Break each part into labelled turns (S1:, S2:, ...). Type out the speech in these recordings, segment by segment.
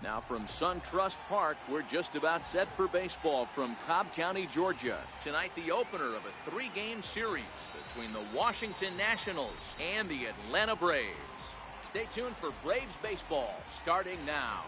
S1: Now from SunTrust Park, we're just about set for baseball from Cobb County, Georgia. Tonight, the opener of a 3-game series between the Washington Nationals and the Atlanta Braves. Stay tuned for Braves baseball starting now.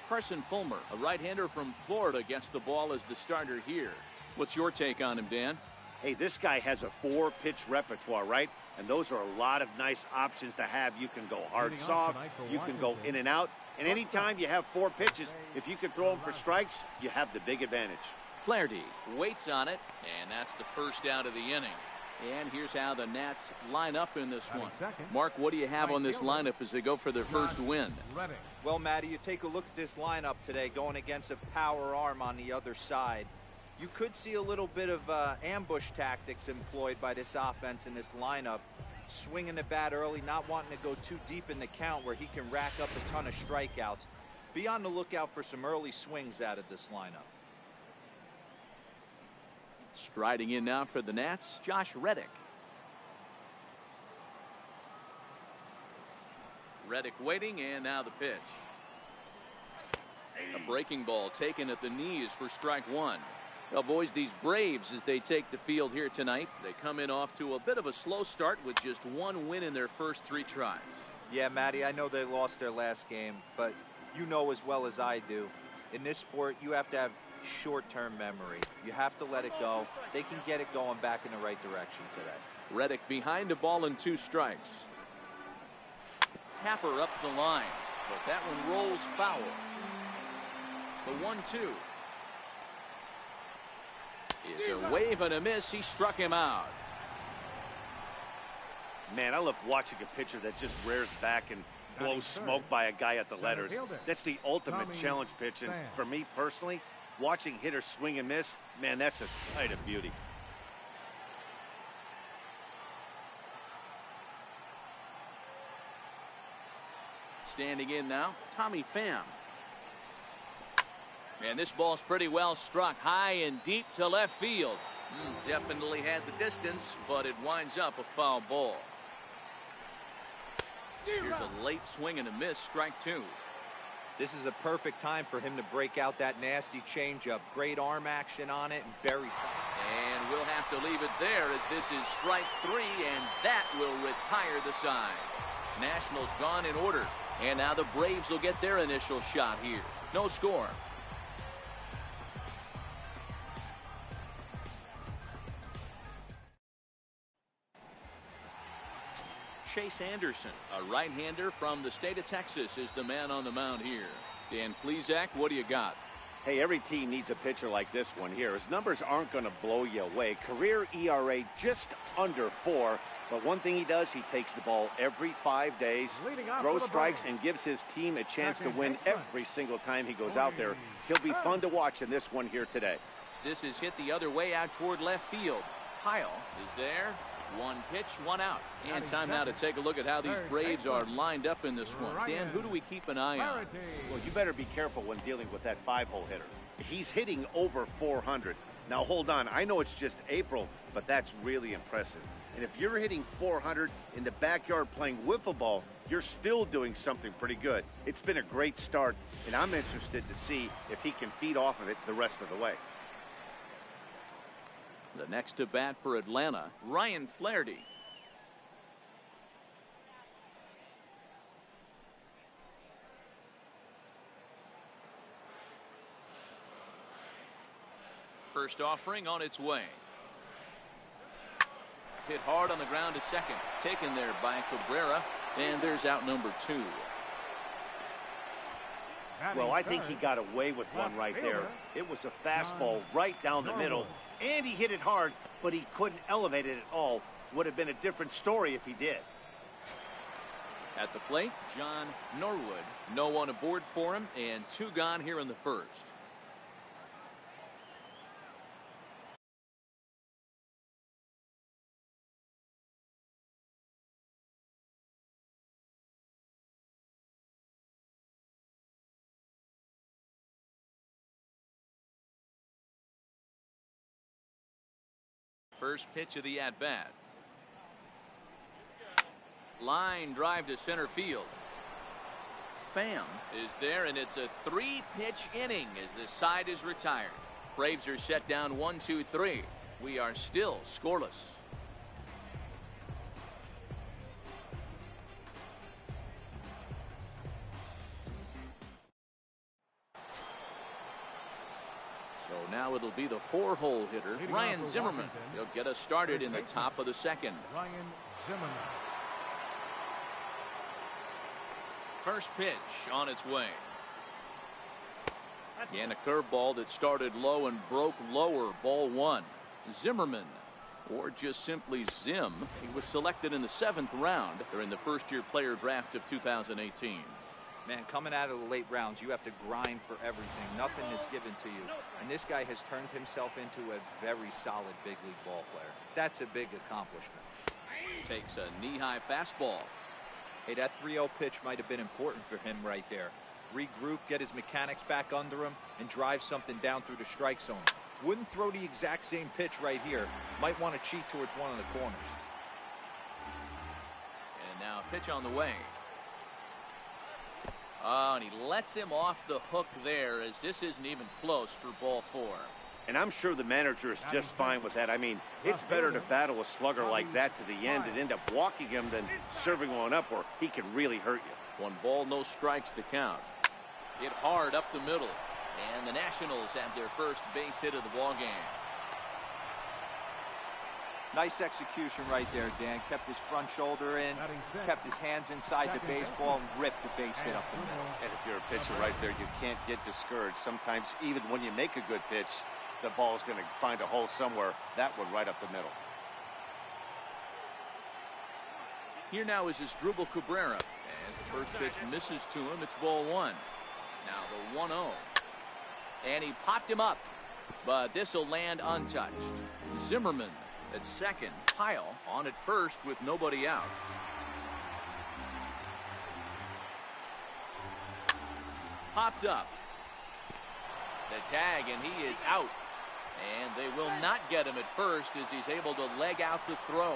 S1: Carson Fulmer, a right-hander from Florida, gets the ball as the starter here. What's your take on him, Dan?
S2: Hey, this guy has a 4-pitch repertoire, right? And those are a lot of nice options to have. You can go hard, soft, you can go in and out. And anytime you have 4 pitches, if you can throw them for strikes, you have the big advantage.
S1: Flaherty waits on it, and that's the first out of the inning. And here's how the Nats line up in this one. Mark, what do you have on this lineup as they go for their first win?
S3: Well, Matty, you take a look at this lineup today going against a power arm on the other side. You could see a little bit of ambush tactics employed by this offense in this lineup. Swinging the bat early, not wanting to go too deep in the count where he can rack up a ton of strikeouts. Be on the lookout for some early swings out of this lineup.
S1: Striding in now for the Nats, Josh Reddick. Reddick waiting, and now the pitch. A breaking ball taken at the knees for strike one. Well, boys, these Braves, as they take the field here tonight, they come in off to a bit of a slow start with just 1 win in their first 3 tries.
S3: Yeah, Matty, I know they lost their last game, but you know as well as I do, in this sport, you have to have short-term memory. You have to let it go. They can get it going back in the right direction today.
S1: Reddick behind a ball and 2 strikes. Tapper up the line, but that one rolls foul. The 1-2. Is a wave and a miss. He struck him out.
S2: Man, I love watching a pitcher that just rears back and blows smoke by a guy at the letters. That's the ultimate challenge pitch. And for me personally, watching hitters swing and miss, man, that's a sight of beauty.
S1: Standing in now, Tommy Pham. And this ball's pretty well struck high and deep to left field. Definitely had the distance, but it winds up a foul ball. Here's a late swing and a miss, strike 2.
S3: This is a perfect time for him to break out that nasty changeup. Great arm action on it and very solid.
S1: And we'll have to leave it there as this is strike 3, and that will retire the side. Nationals gone in order, and now the Braves will get their initial shot here. No score. Chase Anderson, a right-hander from the state of Texas, is the man on the mound here. Dan Plesac, what do you got?
S2: Hey, every team needs a pitcher like this one here. His numbers aren't going to blow you away. Career ERA just under 4. But one thing he does, he takes the ball every 5 days, throws strikes, and gives his team a chance to win every single time he goes out there. He'll be fun to watch in this one here today.
S1: This is hit the other way out toward left field. Pyle is there. 1 pitch, 1 out. And time now to take a look at how these Braves are lined up in this one. Dan, who do we keep an eye on?
S2: Well, you better be careful when dealing with that 5-hole hitter. He's hitting over 400. Now, hold on. I know it's just April, but that's really impressive. And if you're hitting 400 in the backyard playing wiffle ball, you're still doing something pretty good. It's been a great start, and I'm interested to see if he can feed off of it the rest of the way.
S1: The next to bat for Atlanta, Ryan Flaherty. First offering on its way. Hit hard on the ground to second. Taken there by Cabrera. And there's out number 2.
S2: Well, I think he got away with one right there. It was a fastball right down the middle, and he hit it hard, but he couldn't elevate it at all. Would have been a different story if he did.
S1: At the plate, John Norwood. No one aboard for him, and 2 gone here in the first. First pitch of the at-bat. Line drive to center field. Pham is there, and it's a 3-pitch inning as this side is retired. Braves are set down 1-2-3. We are still scoreless. So now it'll be the 4-hole hitter, Ryan Zimmerman. He'll get us started in the top of the second.
S4: Ryan Zimmerman.
S1: First pitch on its way. And a curveball that started low and broke lower. Ball 1. Zimmerman, or just simply Zim. He was selected in the 7th round during the first-year player draft of 2018.
S3: Man, coming out of the late rounds, you have to grind for everything. Nothing is given to you. And this guy has turned himself into a very solid big league ball player. That's a big accomplishment.
S1: Takes a knee-high fastball.
S3: Hey, that 3-0 pitch might have been important for him right there. Regroup, get his mechanics back under him, and drive something down through the strike zone. Wouldn't throw the exact same pitch right here. Might want to cheat towards one of the corners.
S1: And now pitch on the way. Oh, and he lets him off the hook there, as this isn't even close for ball 4.
S2: And I'm sure the manager is just fine with that. I mean, it's better to battle a slugger like that to the end and end up walking him than serving one up where he can really hurt you.
S1: 1 ball, no strikes the count. Hit hard up the middle. And the Nationals have their first base hit of the ball game.
S3: Nice execution right there, Dan. Kept his front shoulder in, kept his hands inside the baseball, and ripped the base hit up the middle.
S2: And if you're a pitcher right there, you can't get discouraged. Sometimes even when you make a good pitch, the ball's going to find a hole somewhere. That one right up the middle.
S1: Here now is Asdrubal Cabrera. As the first pitch misses to him, it's ball 1. Now the 1-0. And he popped him up, but this will land untouched. Zimmerman at second. Pyle on at first with nobody out. Popped up. The tag, and he is out. And they will not get him at first as he's able to leg out the throw.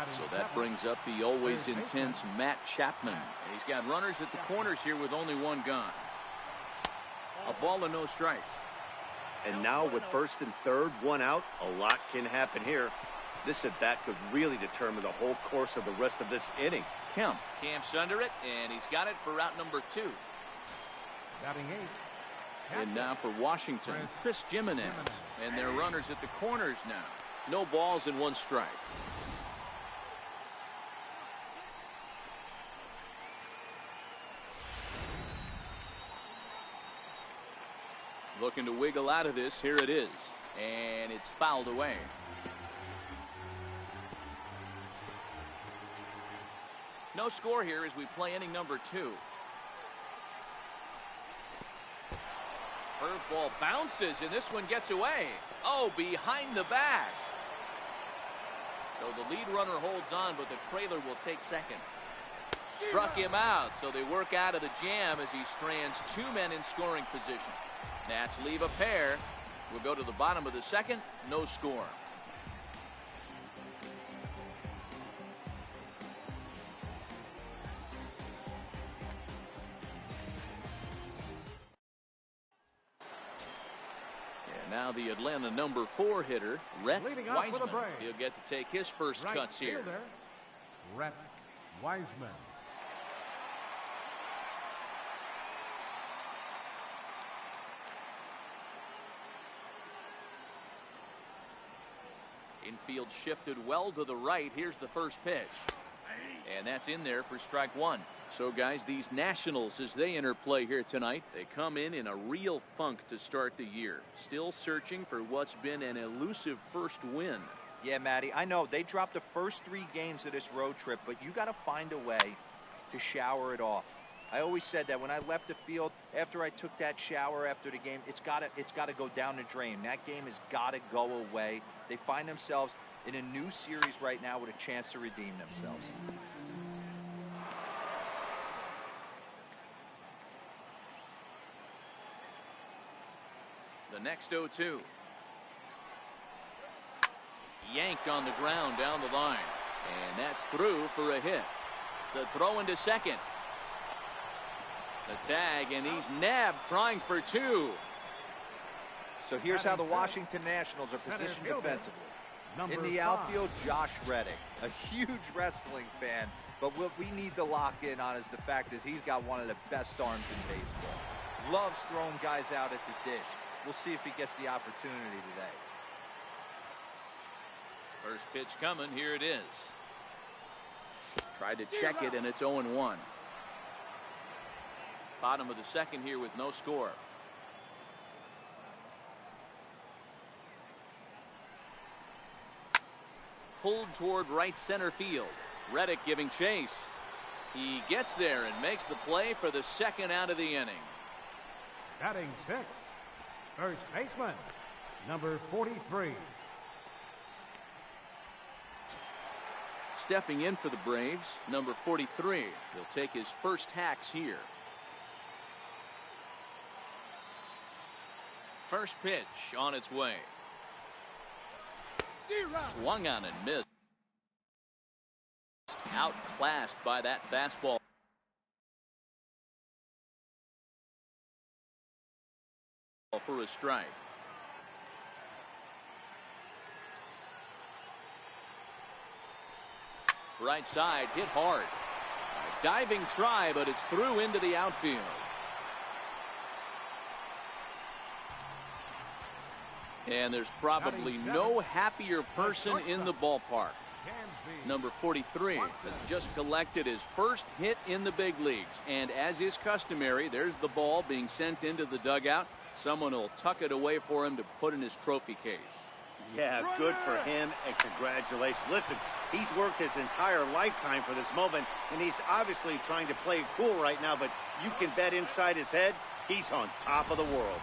S1: So that brings up the always intense Matt Chapman. And he's got runners at the corners here with only 1 gone. A ball and no strikes.
S2: And now with first and third, 1 out, a lot can happen here. This at bat could really determine the whole course of the rest of this inning.
S1: Kemp camps under it, and he's got it for route number 2.
S4: Batting 8.
S1: And now for Washington, Chris Jimenez. And they're runners at the corners now. No balls and 1 strike. Looking to wiggle out of this. Here it is. And it's fouled away. No score here as we play inning number 2. Curveball bounces, and this one gets away. Oh, behind the back. So the lead runner holds on, but the trailer will take second. Struck him out, so they work out of the jam as he strands 2 men in scoring position. Nats leave a pair. We'll go to the bottom of the second. No score. And now the Atlanta number 4 hitter, Rhett Wiseman. He'll get to take his first cuts here.
S4: Rhett Wiseman.
S1: Infield shifted well to the right. Here's the first pitch. And that's in there for strike one. So, guys, these Nationals, as they enter play here tonight, they come in a real funk to start the year. Still searching for what's been an elusive first win.
S3: Yeah, Matty, I know they dropped the first 3 games of this road trip, but you got to find a way to shower it off. I always said that when I left the field, after I took that shower after the game, it's got to go down the drain. That game has got to go away. They find themselves in a new series right now with a chance to redeem themselves.
S1: The next 0-2. Yanked on the ground down the line. And that's through for a hit. The throw into second. The tag, and he's nabbed trying for 2.
S3: So here's how the Washington Nationals are positioned defensively. In the outfield, Josh Reddick, a huge wrestling fan, but what we need to lock in on is the fact is he's got one of the best arms in baseball. Loves throwing guys out at the dish. We'll see if he gets the opportunity today.
S1: First pitch coming. Here it is. Tried to check it, and it's 0-1. Bottom of the second here with no score. Pulled toward right center field. Reddick giving chase. He gets there and makes the play for the second out of the inning.
S4: Batting 6th, first baseman, number 43.
S1: Stepping in for the Braves, number 43. He'll take his first hacks here. First pitch on its way. Swung on and missed. Outclassed by that fastball. For a strike. Right side hit hard. A diving try, but it's through into the outfield. And there's probably no happier person in the ballpark. Number 43 has just collected his first hit in the big leagues. And as is customary, there's the ball being sent into the dugout. Someone will tuck it away for him to put in his trophy case.
S2: Yeah, good for him, and congratulations. Listen, he's worked his entire lifetime for this moment, and he's obviously trying to play it cool right now, but you can bet inside his head, he's on top of the world.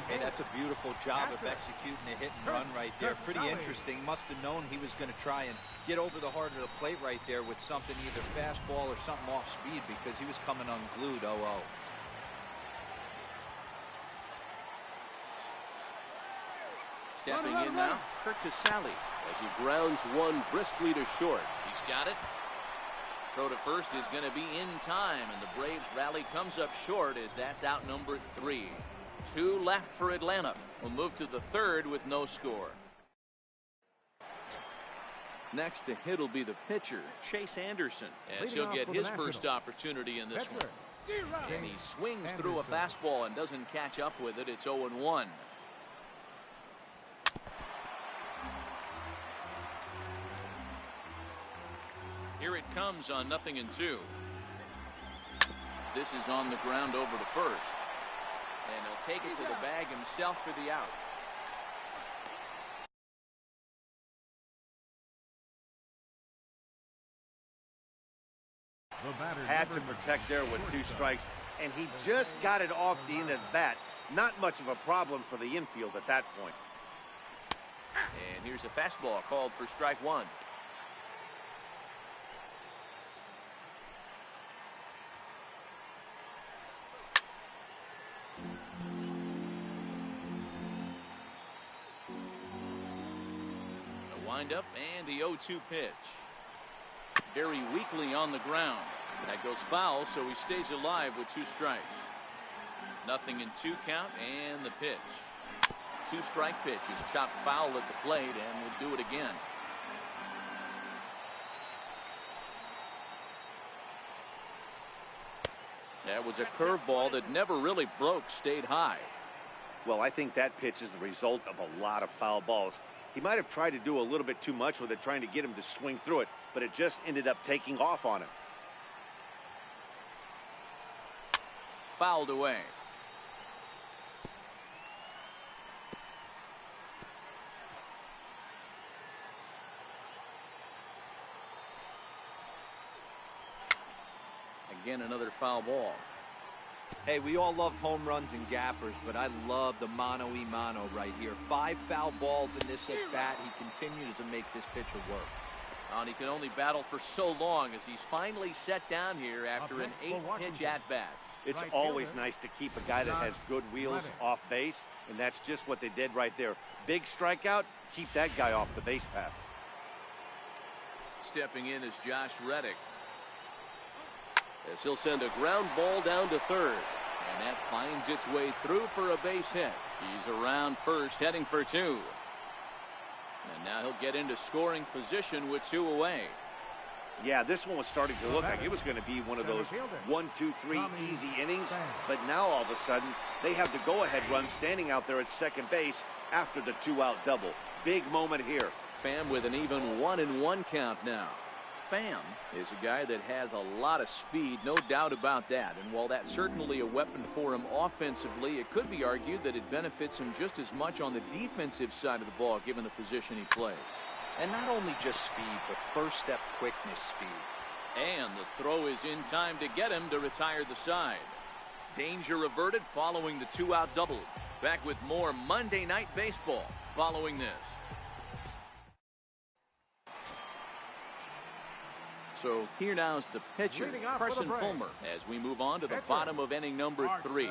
S3: Hey, that's a beautiful job of executing a hit and run right there. Pretty interesting. Must have known he was going to try and get over the heart of the plate right there with something, either fastball or something off speed, because he was coming unglued. 0-0.
S1: Stepping in now, Kirk Casale as he grounds one briskly to short. He's got it. Throw to first is going to be in time, and the Braves rally comes up short as that's out number 3. 2 left for Atlanta. We'll move to the third with no score. Next to hit will be the pitcher, Chase Anderson, as he'll get his first opportunity in this one. And he swings through a fastball and doesn't catch up with it. It's 0-1. Here it comes on 0-2. This is on the ground over to first. And he'll take it to the bag himself for the out.
S2: Had to protect there with 2 strikes, and he just got it off the end of that. Not much of a problem for the infield at that point.
S1: And here's a fastball called for strike 1. Windup and the 0-2 pitch. Very weakly on the ground. That goes foul, so he stays alive with 2 strikes. 0-2 count and the pitch. 2-strike pitch is chopped foul at the plate and will do it again. That was a curveball that never really broke, stayed high.
S2: Well, I think that pitch is the result of a lot of foul balls. He might have tried to do a little bit too much with it, trying to get him to swing through it, but it just ended up taking off on him.
S1: Fouled away. Again, another foul ball.
S3: Hey, we all love home runs and gappers, but I love the mano-y-mano right here. 5 foul balls in this at-bat. He continues to make this pitcher work.
S1: And he can only battle for so long as he's finally set down here after an 8-pitch at-bat.
S2: It's always nice to keep a guy that has good wheels off base, and that's just what they did right there. Big strikeout, keep that guy off the base path.
S1: Stepping in is Josh Reddick, as he'll send a ground ball down to third, and that finds its way through for a base hit. He's around first, heading for 2. And now he'll get into scoring position with 2 away.
S2: Yeah, this one was starting to look like it was going to be one of those 1, 2, 3 easy innings, but now all of a sudden they have the go-ahead run standing out there at second base after the 2-out double. Big moment here.
S1: Pham with an even 1-1 count now. Pham is a guy that has a lot of speed, no doubt about that. And while that's certainly a weapon for him offensively, it could be argued that it benefits him just as much on the defensive side of the ball, given the position he plays.
S3: And not only just speed, but first step quickness speed.
S1: And the throw is in time to get him to retire the side. Danger averted following the 2-out double. Back with more Monday Night Baseball following this. So here now is the pitcher, Carson Fulmer, as we move on to the bottom of inning number 3.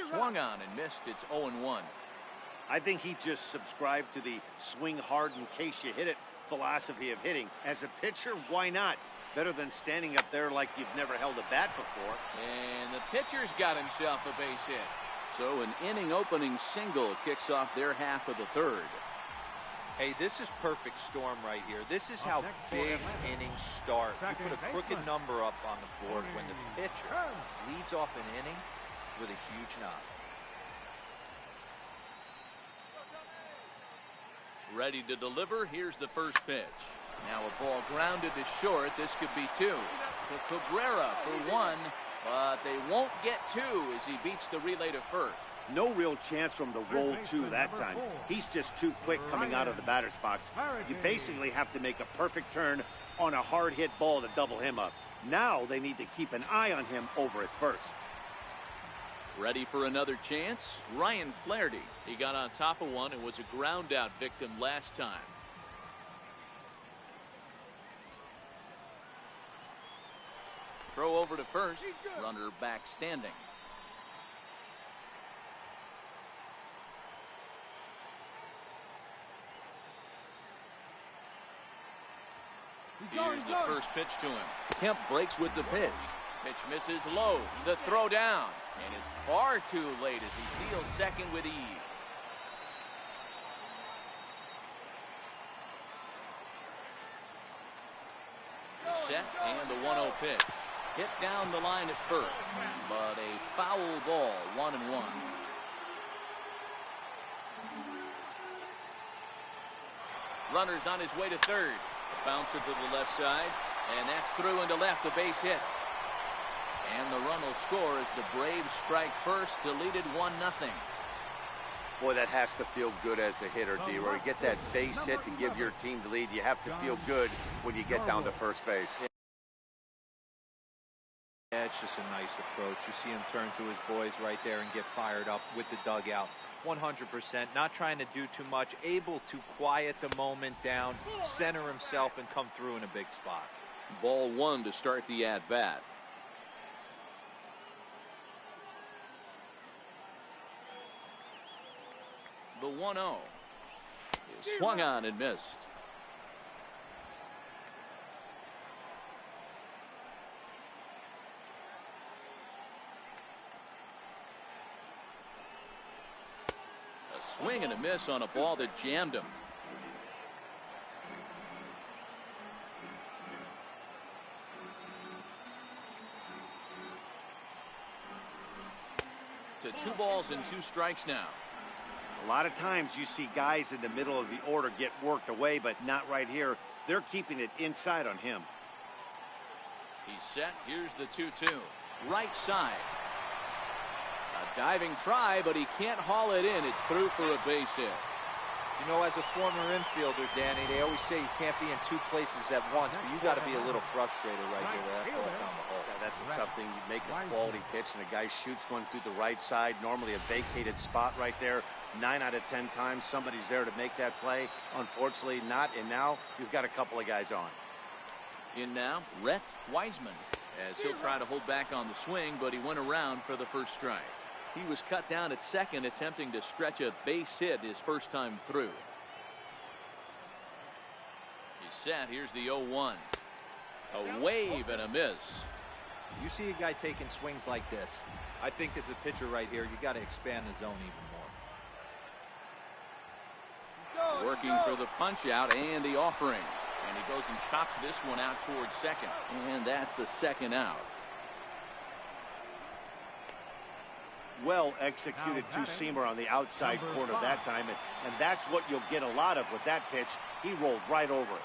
S1: Swung on and missed. It's 0-1.
S2: I think he just subscribed to the swing hard in case you hit it philosophy of hitting. As a pitcher, why not? Better than standing up there like you've never held a bat before.
S1: And the pitcher's got himself a base hit. So an inning opening single kicks off their half of the third.
S3: Hey, this is perfect storm right here. This is how big innings start. You put a crooked number up on the board when the pitcher leads off an inning with a huge knock.
S1: Ready to deliver. Here's the first pitch. Now a ball grounded to short. This could be 2. To Cabrera for 1, but they won't get 2 as he beats the relay to first.
S2: No real chance from the roll 2 that time. He's just too quick coming out of the batter's box. You basically have to make a perfect turn on a hard hit ball to double him up. Now they need to keep an eye on him over at first.
S1: Ready for another chance? Ryan Flaherty. He got on top of one and was a ground out victim last time. Throw over to first. Runner back standing. Here's the first pitch to him. Kemp breaks with the pitch. Pitch misses low. The throw down. And it's far too late as he steals second with ease. Set and the 1-0 pitch. Hit down the line at first, but a foul ball, 1-1. Runner's on his way to third. Bouncer to the left side, and that's through into left, a base hit. And the run will score as the Braves strike first to lead it 1-0.
S2: Boy, that has to feel good as a hitter, D-Roy. You get that base hit to give your team the lead. You have to feel good when you get down to first base.
S3: Yeah, it's just a nice approach. You see him turn to his boys right there and get fired up with the dugout. 100%, not trying to do too much, able to quiet the moment down, center himself, and come through in a big spot.
S1: Ball 1 to start the at-bat. The 1-0 is swung on and missed. A swing and a miss on a ball that jammed him. To 2 balls and 2 strikes now.
S2: A lot of times you see guys in the middle of the order get worked away, but not right here. They're keeping it inside on him.
S1: He's set. Here's the 2-2. Right side. A diving try, but he can't haul it in. It's through for a base hit.
S3: You know, as a former infielder, Danny, they always say you can't be in two places at once, but you got to be a little frustrated right here with that ball down the hole.
S2: Yeah, that's a tough thing. You make a quality pitch, and a guy shoots one through the right side, normally a vacated spot right there. 9 out of 10 times, somebody's there to make that play. Unfortunately, not, and now you've got a couple of guys on.
S1: In now, Rhett Wiseman, as he'll try to hold back on the swing, but he went around for the first strike. He was cut down at second, attempting to stretch a base hit his first time through. He's set. Here's the 0-1. A wave and a miss.
S3: You see a guy taking swings like this. I think as a pitcher right here, you got to expand the zone even more.
S1: Working for the punch out and the offering. And he goes and chops this one out towards second. And that's the second out.
S2: Well executed two-seamer on the outside corner that time, and that's what you'll get a lot of with that pitch. He rolled right over it.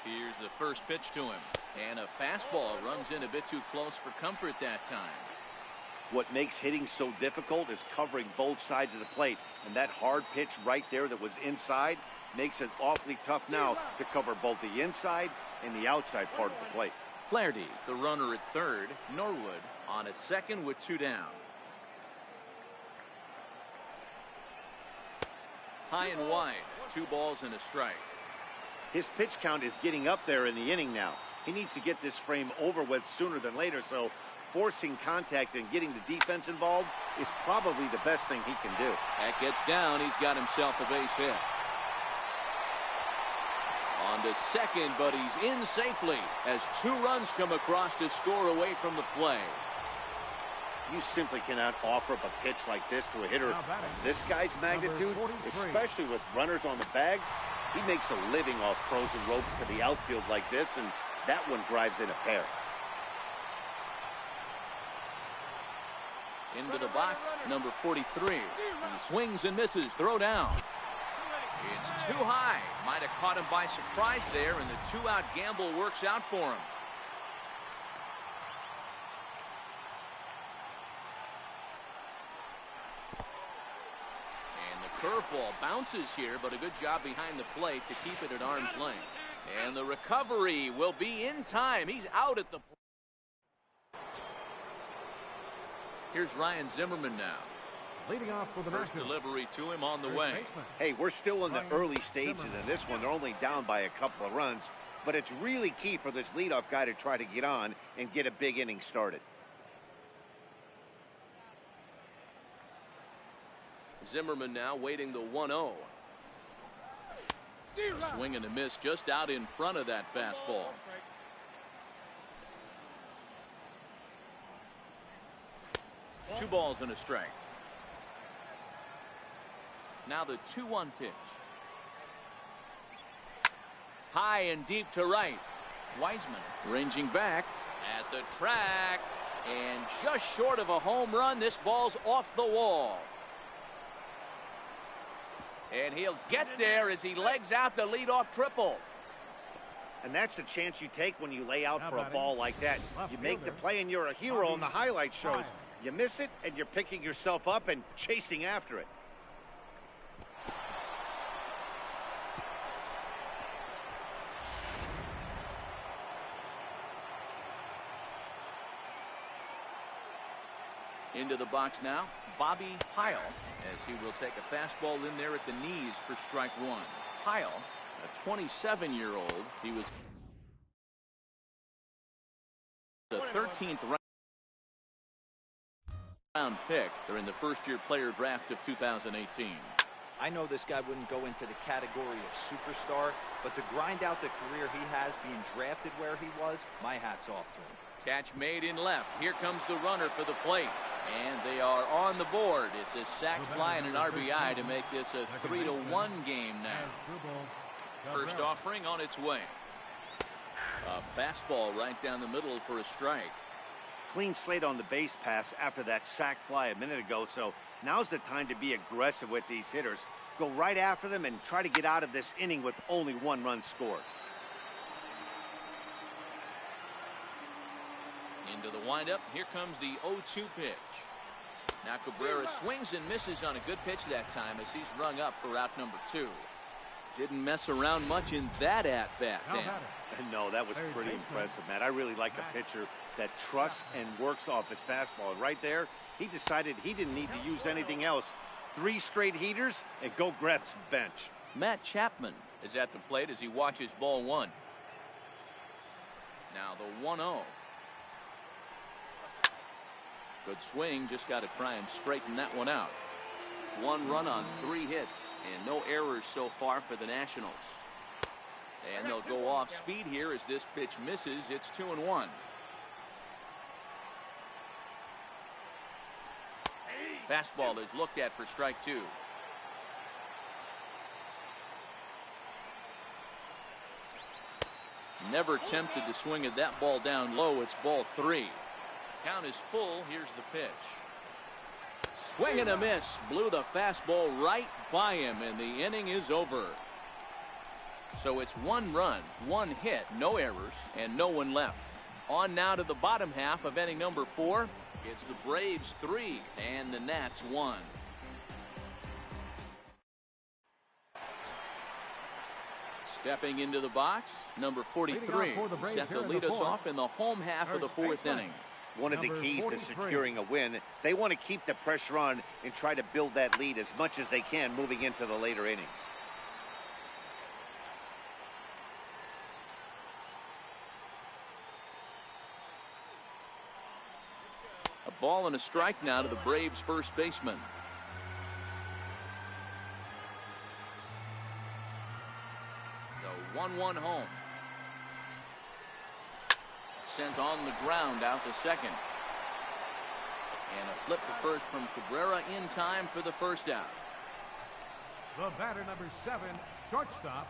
S1: Here's the first pitch to him, and a fastball runs in a bit too close for comfort that time.
S2: What makes hitting so difficult is covering both sides of the plate, and that hard pitch right there that was inside makes it awfully tough now to cover both the inside and the outside part of the plate.
S1: Flaherty, the runner at third. Norwood on at second with 2 down. High and wide, 2 balls and a strike.
S2: His pitch count is getting up there in the inning now. He needs to get this frame over with sooner than later, so forcing contact and getting the defense involved is probably the best thing he can do.
S1: That gets down. He's got himself a base hit. On to second, but he's in safely as 2 runs come across to score away from the play.
S2: You simply cannot offer up a pitch like this to a hitter of this guy's magnitude, especially with runners on the bags. He makes a living off frozen ropes to the outfield like this, and that one drives in a pair.
S1: Into the box, number 43. He swings and misses. Throw down. It's too high. Might have caught him by surprise there, and the 2-out gamble works out for him. And the curveball bounces here, but a good job behind the plate to keep it at arm's length. And the recovery will be in time. He's out at the plate. Here's Ryan Zimmerman now.
S4: Leading off for the
S1: First delivery to him on the way.
S2: Hey, we're still in the early stages in this one. They're only down by a couple of runs, but it's really key for this leadoff guy to try to get on and get a big inning started.
S1: Zimmerman now waiting the 1-0. Swing and a miss just out in front of that fastball. Two balls and a strike. Now the 2-1 pitch. High and deep to right. Wiseman ranging back at the track, and just short of a home run. This ball's off the wall. And he'll get there as he legs out the leadoff triple.
S2: And that's the chance you take when you lay out for a ball like that. You make the play and you're a hero on the highlight shows. You miss it and you're picking yourself up and chasing after it.
S1: Into the box now, Bobby Pyle, as he will take a fastball in there at the knees for strike one. Pyle, a 27-year-old, he was the 13th round pick during the first-year player draft of 2018.
S3: I know this guy wouldn't go into the category of superstar, but to grind out the career he has being drafted where he was, my hat's off to him.
S1: Catch made in left. Here comes the runner for the plate. And they are on the board. It's a sac fly and an RBI to make this a 3-1 game now. First offering on its way. A fastball right down the middle for a strike.
S2: clean slate on the base pass after that sac fly a minute ago, so now's the time to be aggressive with these hitters. Go right after them and try to get out of this inning with only 1 run scored.
S1: Into the windup. Here comes the 0-2 pitch. Now Cabrera swings and misses on a good pitch that time as he's rung up for out number 2. Didn't mess around much in that at-bat, Dan.
S2: No, that was pretty impressive, Matt. I really like a pitcher that trusts and works off his fastball. And right there, he decided he didn't need to use anything else. 3 straight heaters and go grab some bench.
S1: Matt Chapman is at the plate as he watches ball 1. Now the 1-0. Good swing, just got to try and straighten that one out. 1 run on 3 hits and no errors so far for the Nationals. And they'll go off speed here as this pitch misses. It's 2-1. Fastball is looked at for strike 2. Never tempted to swing at that ball down low. It's ball 3. Count is full. Here's the pitch. Swing and a miss. Blew the fastball right by him, and the inning is over. So it's 1 run, 1 hit, no errors, and no one left. On now to the bottom half of inning number 4. It's the Braves 3 and the Nats 1. Stepping into the box, number 43 set to lead us off in the home half of the 4th inning.
S2: One of the keys to securing a win, they want to keep the pressure on and try to build that lead as much as they can moving into the later innings.
S1: A ball and a strike now to the Braves first baseman. The 1-1 home. Sent on the ground out to second. And a flip to first from Cabrera in time for the first out.
S4: The batter, number 7, shortstop,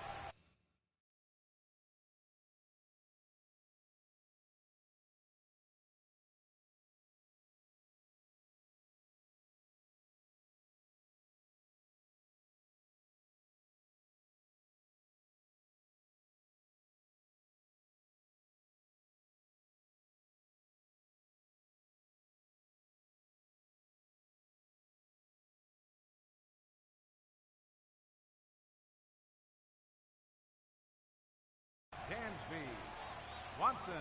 S4: Dansby, Swanson.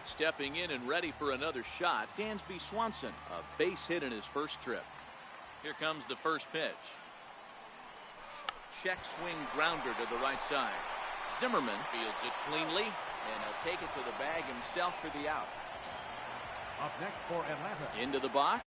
S1: Stepping in and ready for another shot, Dansby Swanson, a base hit in his first trip. Here comes the first pitch. Check swing grounder to the right side. Zimmerman fields it cleanly, and he'll take it to the bag himself for the out.
S4: Up next for Atlanta.
S1: Into the box.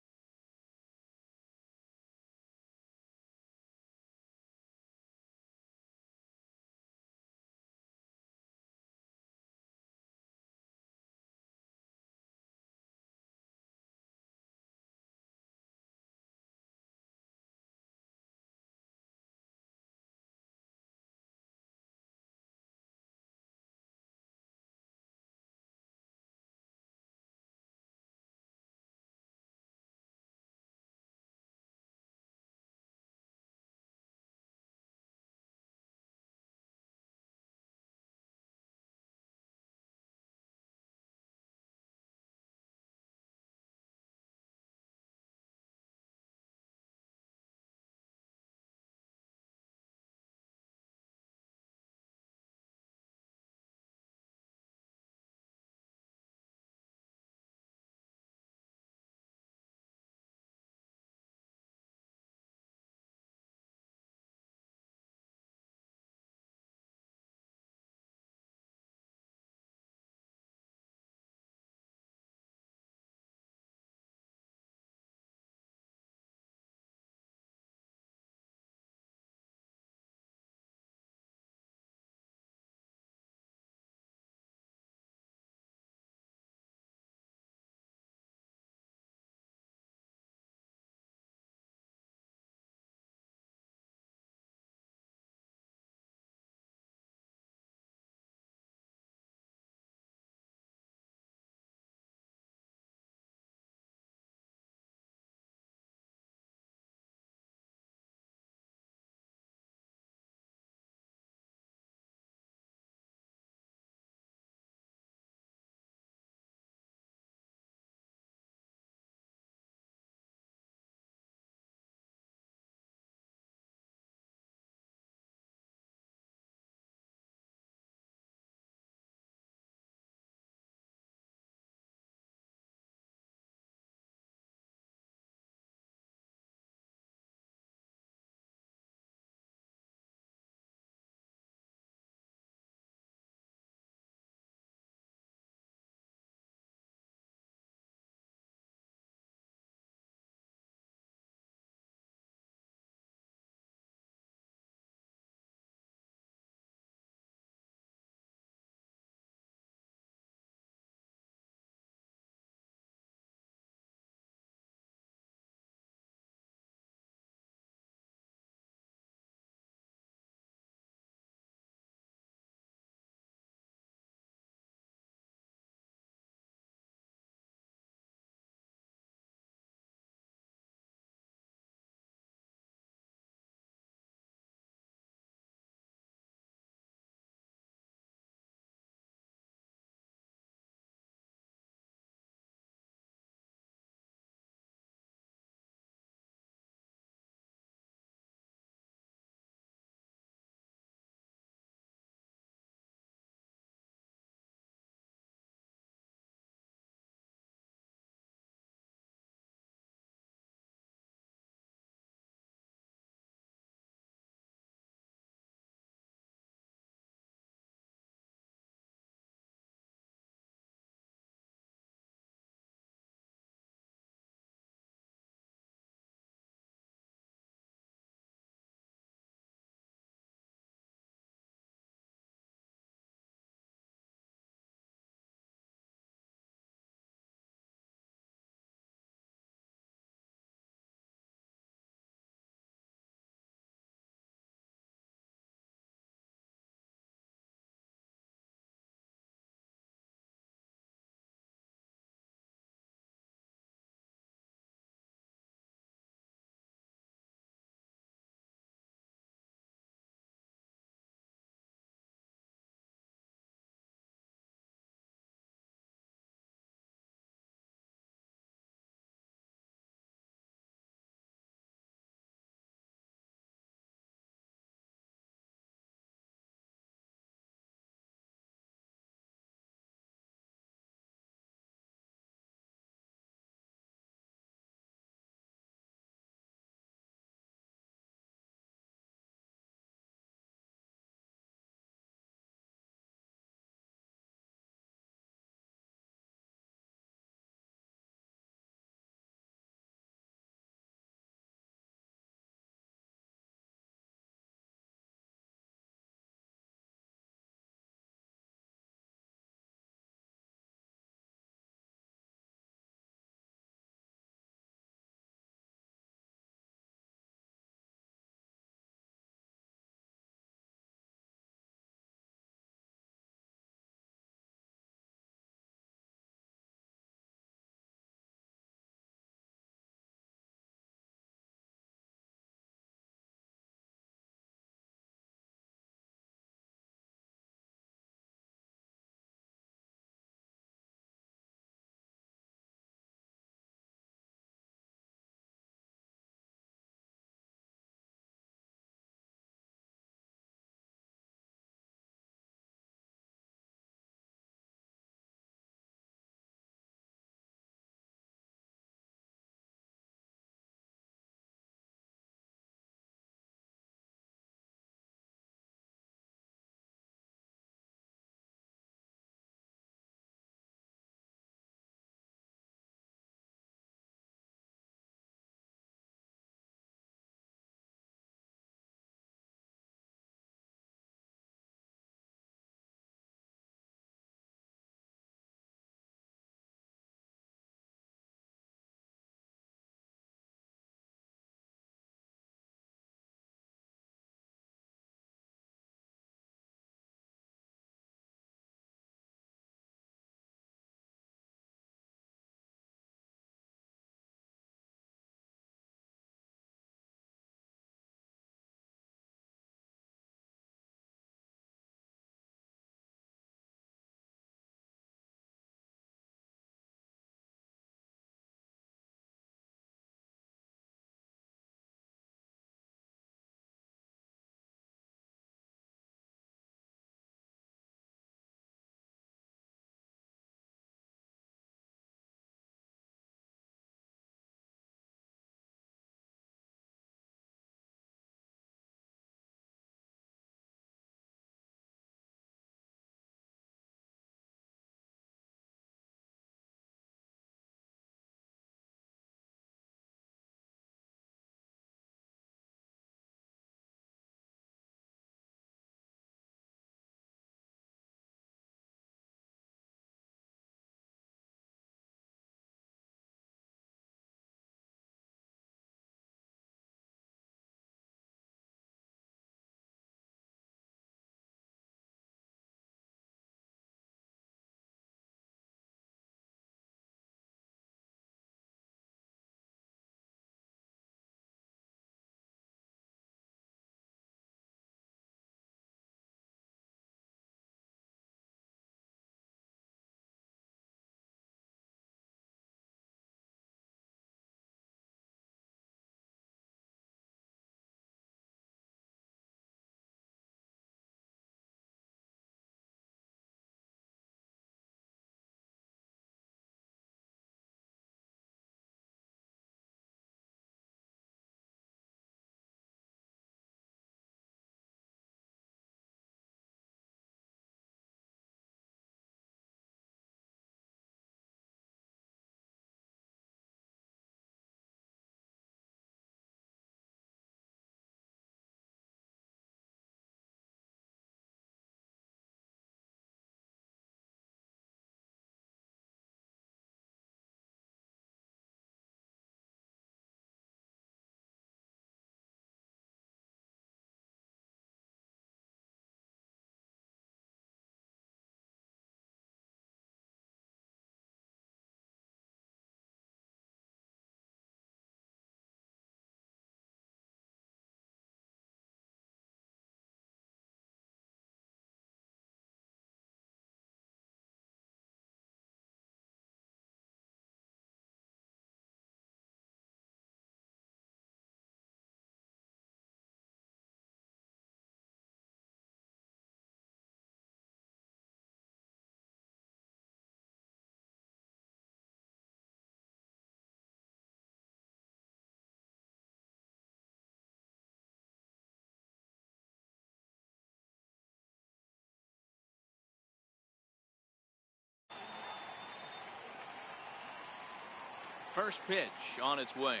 S1: First pitch on its way.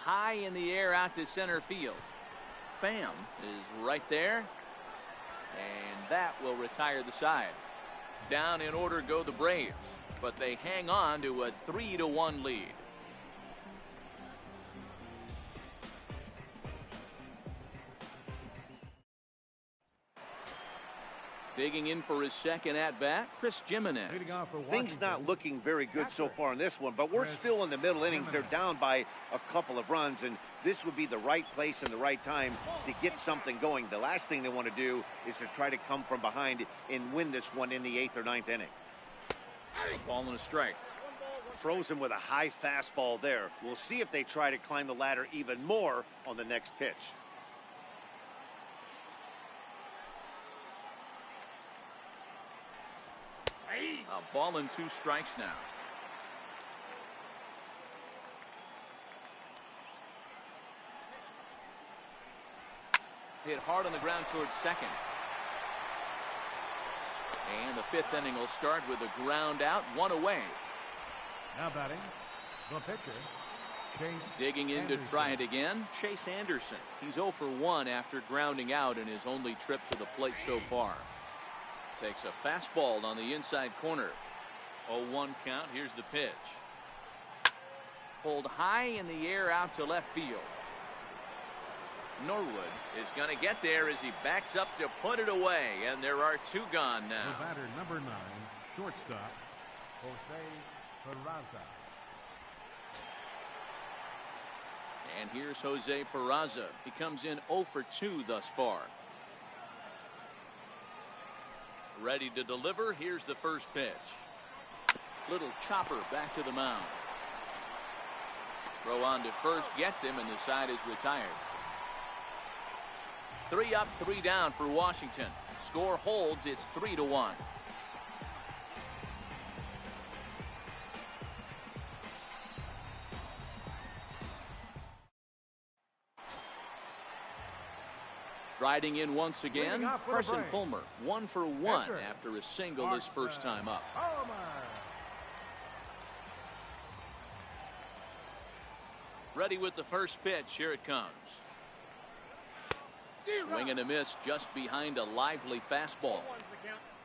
S1: High in the air out to center field. Pham is right there. And that will retire the side. Down in order go the Braves, but they hang on to a 3-1 lead. Digging in for his second at-bat, Chris Jimenez.
S2: Things not looking very good so far in this one, but we're still in the middle innings. They're down by a couple of runs, and this would be the right place and the right time to get something going. The last thing they want to do is to try to come from behind and win this one in the 8th or 9th inning.
S1: A ball and a strike.
S2: Frozen with a high fastball there. We'll see if they try to climb the ladder even more on the next pitch.
S1: A ball and 2 strikes now. Hit hard on the ground towards second. And the 5th inning will start with a ground out, 1 away.
S4: Now batting, the pitcher, Chase
S1: Digging in
S4: Anderson.
S1: to try it again, Chase Anderson. He's 0 for 1 after grounding out in his only trip to the plate so far. Takes a fastball on the inside corner. 0-1 count. Here's the pitch. Pulled high in the air out to left field. Norwood is going to get there as he backs up to put it away, and there are 2 gone now.
S4: The batter, number 9, shortstop, Jose Peraza.
S1: And here's Jose Peraza. He comes in 0 for 2 thus far. Ready to deliver. Here's the first pitch. Little chopper back to the mound. Throw on to first gets him, and the side is retired. 3 up, 3 down for Washington. Score holds. It's 3-1. Striding in once again, Carson Fulmer, 1 for 1 after a single his first time up. Ready with the first pitch. Here it comes. Swing and a miss just behind a lively fastball.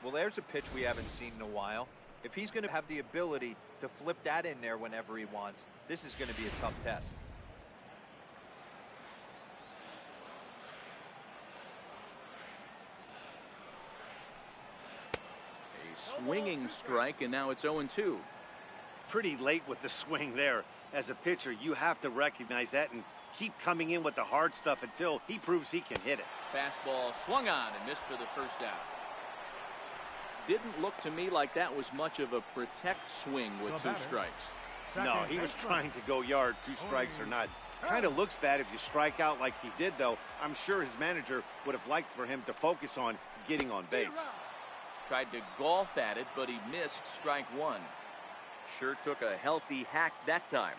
S3: Well, there's a pitch we haven't seen in a while. If he's going to have the ability to flip that in there whenever he wants, this is going to be a tough test.
S1: Swinging strike, and now it's 0-2.
S2: Pretty late with the swing there. As a pitcher, you have to recognize that and keep coming in with the hard stuff until he proves he can hit it.
S1: Fastball swung on and missed for the first out. Didn't look to me like that was much of a protect swing with 2 strikes.
S2: No, he was trying to go yard. 2 strikes or not. Kind of looks bad if you strike out like he did, though. I'm sure his manager would have liked for him to focus on getting on base.
S1: Tried to golf at it, but he missed strike 1. Sure took a healthy hack that time.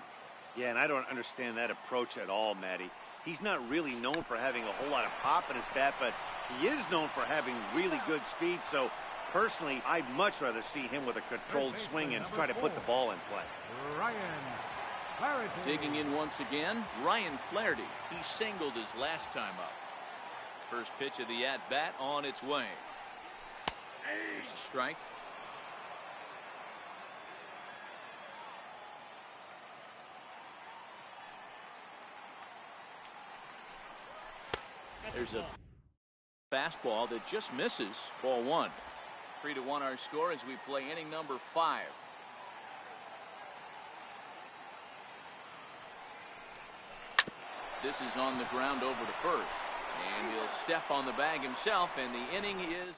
S2: Yeah, and I don't understand that approach at all, Matty. He's not really known for having a whole lot of pop in his bat, but he is known for having really good speed. So, personally, I'd much rather see him with a controlled swing and try to put the ball in play.
S4: Ryan Flaherty.
S1: Digging in once again, Ryan Flaherty. He singled his last time up. First pitch of the at-bat on its way. Here's a strike. There's a fastball that just misses. Ball 1. 3-1 our score as we play inning number 5. This is on the ground over to first. And he'll step on the bag himself, and the inning is...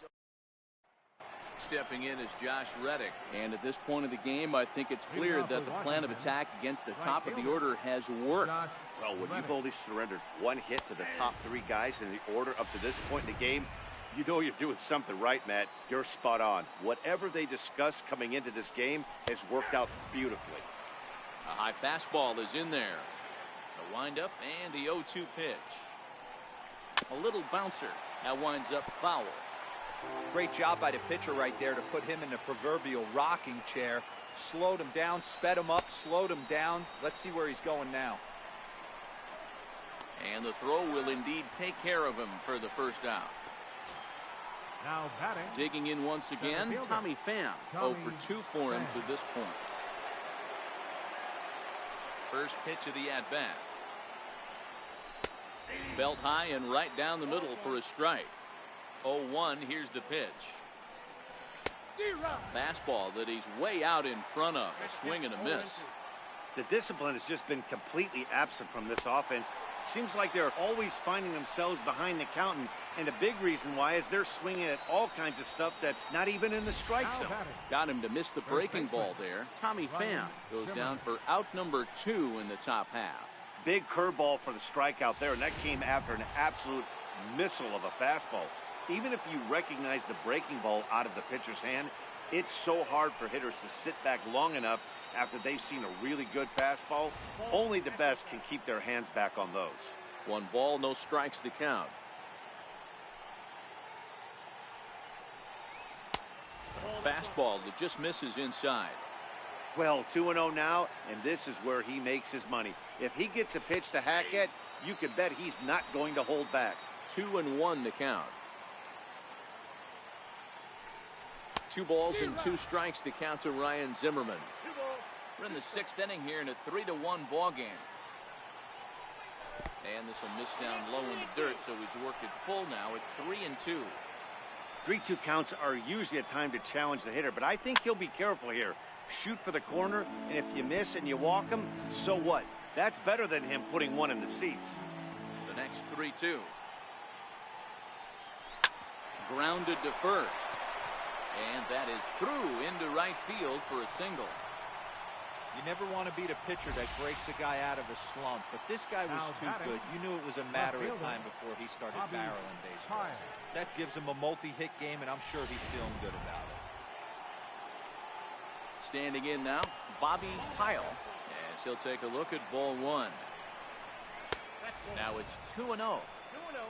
S1: Stepping in is Josh Reddick. And at this point of the game, I think it's clear that the plan of attack against the top of the order has worked.
S2: Well, when you've only surrendered 1 hit to the top 3 guys in the order up to this point in the game, you know you're doing something right, Matt. You're spot on. Whatever they discussed coming into this game has worked out beautifully.
S1: A high fastball is in there. The windup and the 0-2 pitch. A little bouncer. That winds up foul.
S3: Great job by the pitcher right there to put him in the proverbial rocking chair Slowed him down, sped him up, slowed him down. Let's see where he's going now.
S1: And the throw will indeed take care of him for the first out.
S4: Now batting.
S1: Digging in once again, Tommy Pham. 0 for 2 for him to this point. First pitch of the at-bat. Belt high and right down the middle for a strike. 0-1, here's the pitch. Fastball that he's way out in front of. A swing and a miss.
S2: The discipline has just been completely absent from this offense. Seems like they're always finding themselves behind the count, and a big reason why is they're swinging at all kinds of stuff that's not even in the strike zone.
S1: Got him to miss the breaking ball there. Tommy Pham goes down for out number 2 in the top half.
S2: Big curveball for the strikeout there, and that came after an absolute missile of a fastball. Even if you recognize the breaking ball out of the pitcher's hand, it's so hard for hitters to sit back long enough after they've seen a really good fastball. Only the best can keep their hands back on those.
S1: 1 ball, no strikes to count. Fastball that just misses inside.
S2: Well, 2-0 now, and this is where he makes his money. If he gets a pitch to hack at, you can bet he's not going to hold back.
S1: 2-1 to count. 2 balls and 2 strikes to count to Ryan Zimmerman. We're in the 6th inning here in a 3-1 ball game. And this will miss down low in the dirt, so he's worked it full now at 3-2.
S2: 3-2 counts are usually a time to challenge the hitter, but I think he'll be careful here. Shoot for the corner, and if you miss and you walk him, so what? That's better than him putting one in the seats.
S1: The next 3-2. Grounded to first. And that is through into right field for a single.
S3: You never want to beat a pitcher that breaks a guy out of a slump, but this guy was too good. You knew it was a matter of time before he started barreling baseballs. That gives him a multi-hit game, and I'm sure he's feeling good about it.
S1: Standing in now, Bobby Pyle, as he'll take a look at ball 1. Now it's 2-0.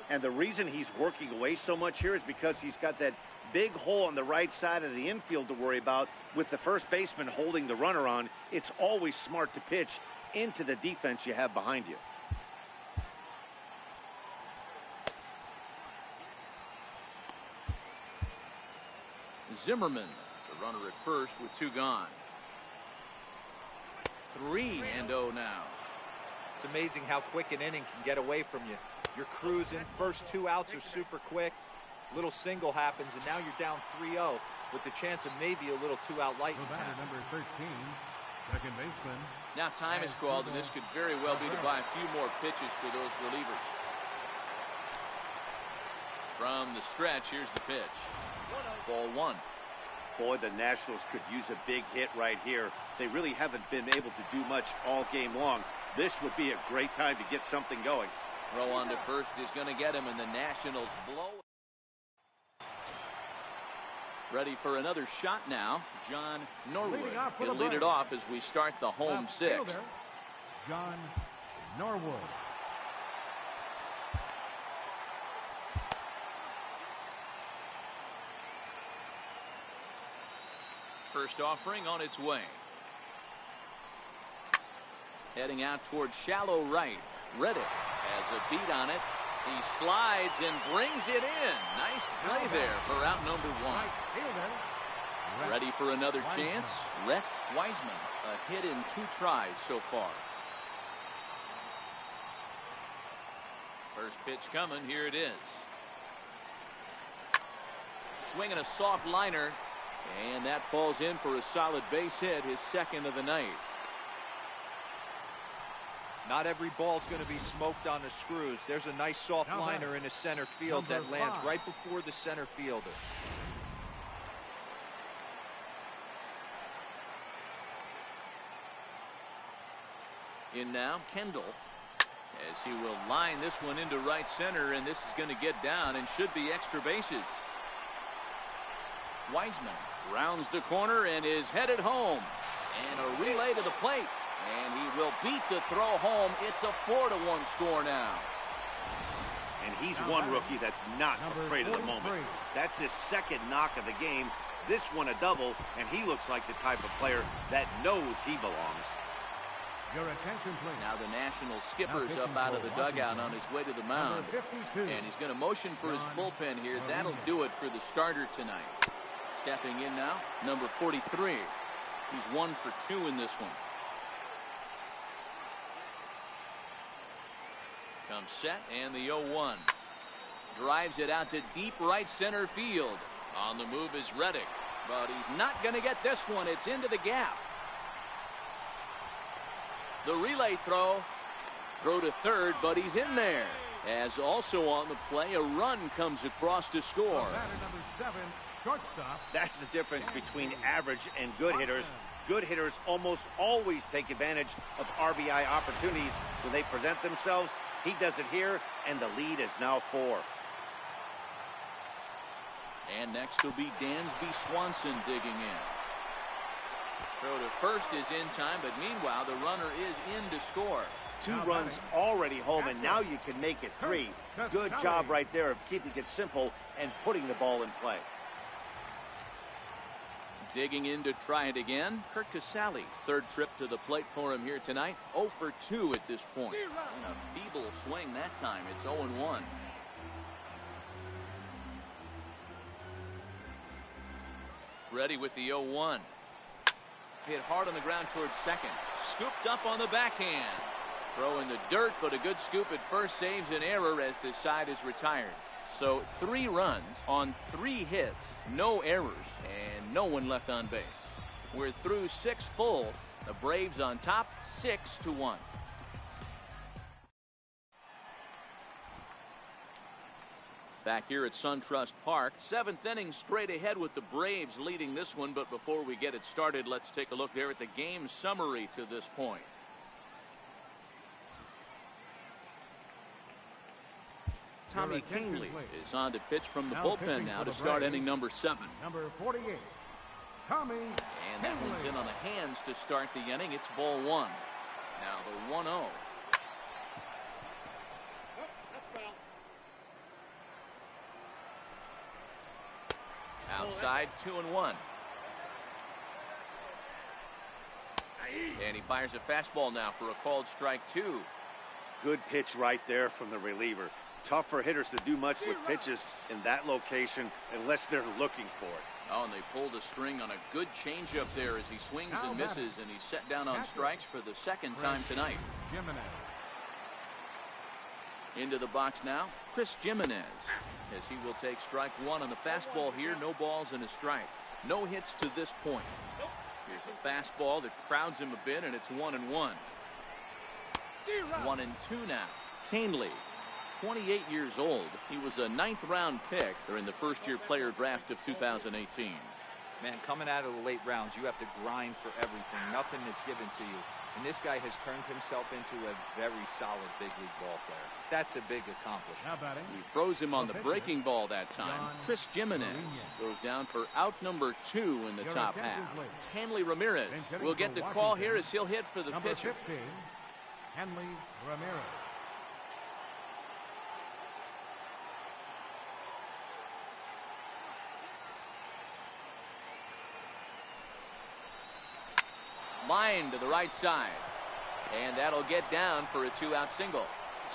S2: And the reason he's working away so much here is because he's got that big hole on the right side of the infield to worry about. With the first baseman holding the runner on, it's always smart to pitch into the defense you have behind you.
S1: Zimmerman, the runner at first with 2 gone. 3-0 now.
S3: It's amazing how quick an inning can get away from you. You're cruising. First 2 outs are super quick. Little single happens, and now you're down 3-0 with the chance of maybe a little 2-out lightning.
S4: Number 13, second baseman.
S1: Now time is called, and this could very well be to buy a few more pitches for those relievers. From the stretch, here's the pitch. Ball 1.
S2: Boy, the Nationals could use a big hit right here. They really haven't been able to do much all game long. This would be a great time to get something going.
S1: Throw on to first is going to get him, and the Nationals blow. Ready for another shot now. John Norwood will lead it off as we start the home 6th.
S4: John Norwood.
S1: First offering on its way. Heading out towards shallow right. Reddick has a beat on it. He slides and brings it in. Nice play there for out number 1. Ready for another chance. Rhett Wiseman. A hit in 2 tries so far. First pitch coming. Here it is. Swinging a soft liner. And that falls in for a solid base hit. His 2nd of the night.
S3: Not every ball's going to be smoked on the screws. There's a nice soft liner in the center field that lands right before the center fielder.
S1: In now, Kendall, as he will line this one into right center, and this is going to get down and should be extra bases. Wiseman rounds the corner and is headed home. And a relay to the plate. And he will beat the throw home. It's a 4-1 score now.
S2: And he's one rookie that's not afraid of the moment. That's his 2nd knock of the game. This one a double, and he looks like the type of player that knows he belongs.
S4: Your attention, please.
S1: Now the National skipper's up out of the dugout on his way to the mound. And he's going to motion for his bullpen here. That'll do it for the starter tonight. Stepping in now, number 43. He's 1 for 2 in this one. Comes set, and the 0-1. Drives it out to deep right center field. On the move is Reddick, but he's not going to get this one. It's into the gap. The relay throw to third, but he's in there. As also on the play, a run comes across to score.
S4: Number 7, shortstop.
S2: That's the difference between average and good hitters. Good hitters almost always take advantage of RBI opportunities when they present themselves. He does it here, and the lead is now 4.
S1: And next will be Dansby Swanson digging in. Throw to first is in time, but meanwhile the runner is in to score.
S2: 2 runs already home, and now you can make it 3. Good job right there of keeping it simple and putting the ball in play.
S1: Digging in to try it again, Kurt Casale. Third trip to the plate for him here tonight. 0 for 2 at this point. And a feeble swing that time. It's 0-1. Ready with the 0-1. Hit hard on the ground towards second. Scooped up on the backhand. Throw in the dirt, but a good scoop at first saves an error as the side is retired. So 3 runs on 3 hits, no errors, and no one left on base. We're through 6 full. The Braves on top, 6-1. Back here at SunTrust Park, 7th inning straight ahead with the Braves leading this one. But before we get it started, let's take a look there at the game summary to this point. Tommy Kingley is on to pitch from the bullpen now to start inning number 7.
S4: Number 48, Tommy
S1: And that one's in on the hands to start the inning. It's ball 1. Now the 1-0. Outside, 2-1. And he fires a fastball now for a called strike 2.
S2: Good pitch right there from the reliever. Tough for hitters to do much with pitches in that location unless they're looking for it.
S1: Oh, and they pulled a string on a good changeup there as he swings and misses, and he's set down on strikes for the 2nd time tonight. Into the box now, Chris Jimenez, as he will take strike 1 on the fastball here. No balls and a strike. No hits to this point. Here's a fastball that crowds him a bit, and it's 1-1. 1-2 now. Canley, 28 years old. He was a 9th-round pick during the first-year player draft of 2018.
S3: Man, coming out of the late rounds, you have to grind for everything. Nothing is given to you. And this guy has turned himself into a very solid big league ball player. That's a big accomplishment.
S1: He throws him on the breaking ball that time. Chris Jimenez goes down for out number 2 in the top half. Hanley Ramirez will get the call here as he'll hit for the pitcher.
S4: 15, Hanley Ramirez.
S1: Line to the right side, and that'll get down for a 2-out single.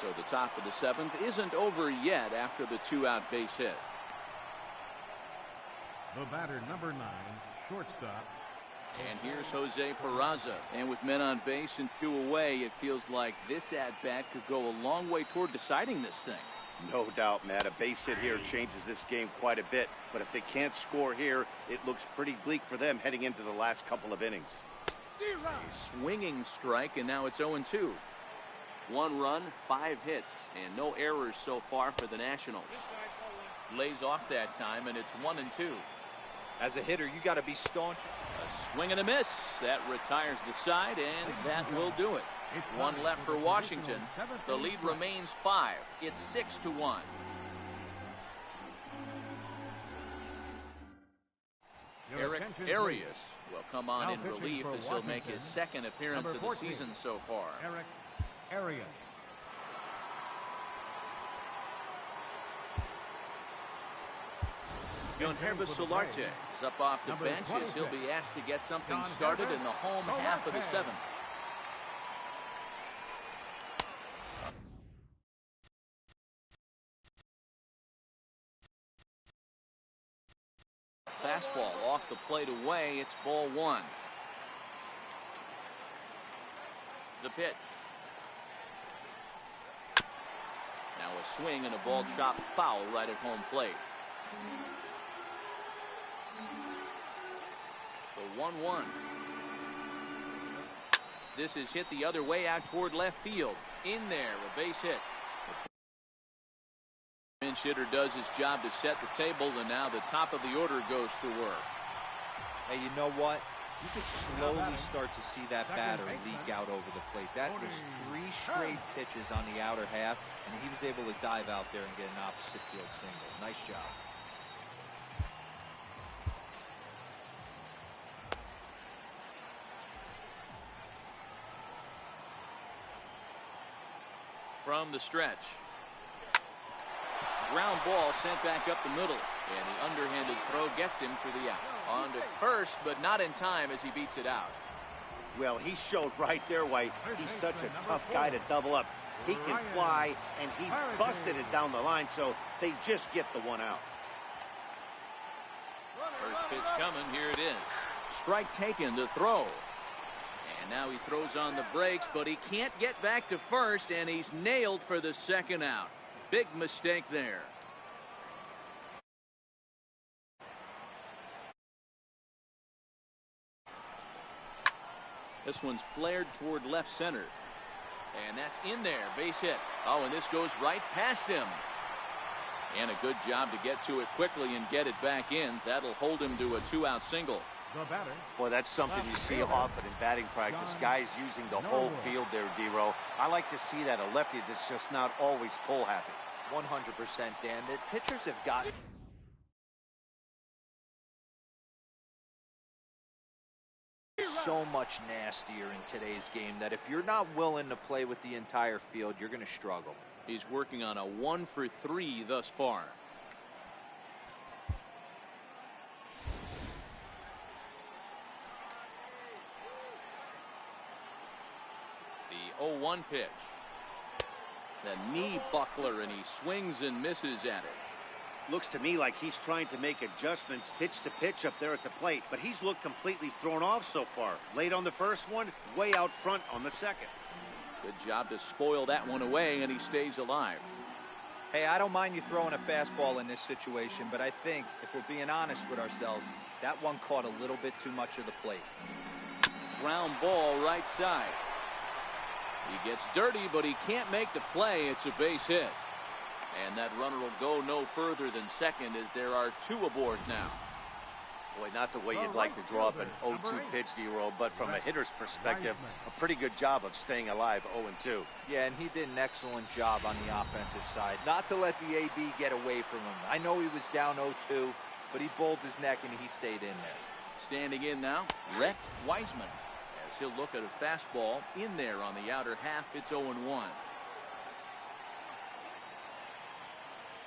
S1: So the top of the 7th isn't over yet after the 2-out base hit.
S4: The batter, number 9, shortstop.
S1: And here's Jose Peraza, and with men on base and 2 away, it feels like this at-bat could go a long way toward deciding this thing.
S2: No doubt, Matt. A base hit here changes this game quite a bit, but if they can't score here, it looks pretty bleak for them heading into the last couple of innings.
S1: A swinging strike, and now it's 0-2. 1 run, 5 hits, and no errors so far for the Nationals. Lays off that time, and it's 1-2.
S3: As a hitter, you got to be staunch.
S1: A swing and a miss. That retires the side, and that will do it. 1 left for Washington. The lead remains 5. It's 6-1. Eric Arias will come on in relief as he'll make his 2nd appearance of the season so far.
S4: Eric Arias.
S1: Yonhervis Solarte is up off the bench as he'll be asked to get something started in the home half of the seventh. Fastball off the plate away. It's ball one. The pitch. Now a swing and a ball chopped foul right at home plate. The 1-1. This is hit the other way out toward left field. In there, a base hit. The pinch hitter does his job to set the table, and now the top of the order goes to work.
S3: Hey, you know what? You could slowly start to see that batter leak out over the plate. That was 3 straight pitches on the outer half, and he was able to dive out there and get an opposite field single. Nice job.
S1: From the stretch. Ground ball sent back up the middle, and the underhanded throw gets him for the out. On to first, but not in time as he beats it out.
S2: Well, he showed right there why he's such a tough guy to double up. He can fly, and he busted it down the line, so they just get the one out.
S1: First pitch coming, here it is. Strike taken, the throw. And now he throws on the brakes, but he can't get back to first, and he's nailed for the second out. Big mistake there. This one's flared toward left center. And that's in there. Base hit. Oh, and this goes right past him. And a good job to get to it quickly and get it back in. That'll hold him to a 2-out single.
S2: Boy, that's something you see often in batting practice. Guys using the whole field there, D-Row. I like to see that. A lefty that's just not always pull happy.
S3: 100%, Dan. The pitchers have gotten so much nastier in today's game that if you're not willing to play with the entire field, you're going to struggle.
S1: He's working on a 1 for 3 thus far. The 0-1 pitch. The knee buckler, and he swings and misses at it.
S2: Looks to me like he's trying to make adjustments pitch to pitch up there at the plate, but he's looked completely thrown off so far. Late on the first one, way out front on the second.
S1: Good job to spoil that one away, and he stays alive.
S3: Hey, I don't mind you throwing a fastball in this situation, but I think, if we're being honest with ourselves, that one caught a little bit too much of the plate.
S1: Ground ball right side. He gets dirty, but he can't make the play. It's a base hit. And that runner will go no further than second as there are 2 aboard now.
S2: Boy, not the way you'd like to draw up an 0-2 pitch, D-Roll, but from a hitter's perspective, a pretty good job of staying alive 0-2.
S3: Yeah, and he did an excellent job on the offensive side. Not to let the AB get away from him. I know he was down 0-2, but he bowled his neck and he stayed in there.
S1: Standing in now, Rhett Wiseman. As he'll look at a fastball in there on the outer half. It's 0-1.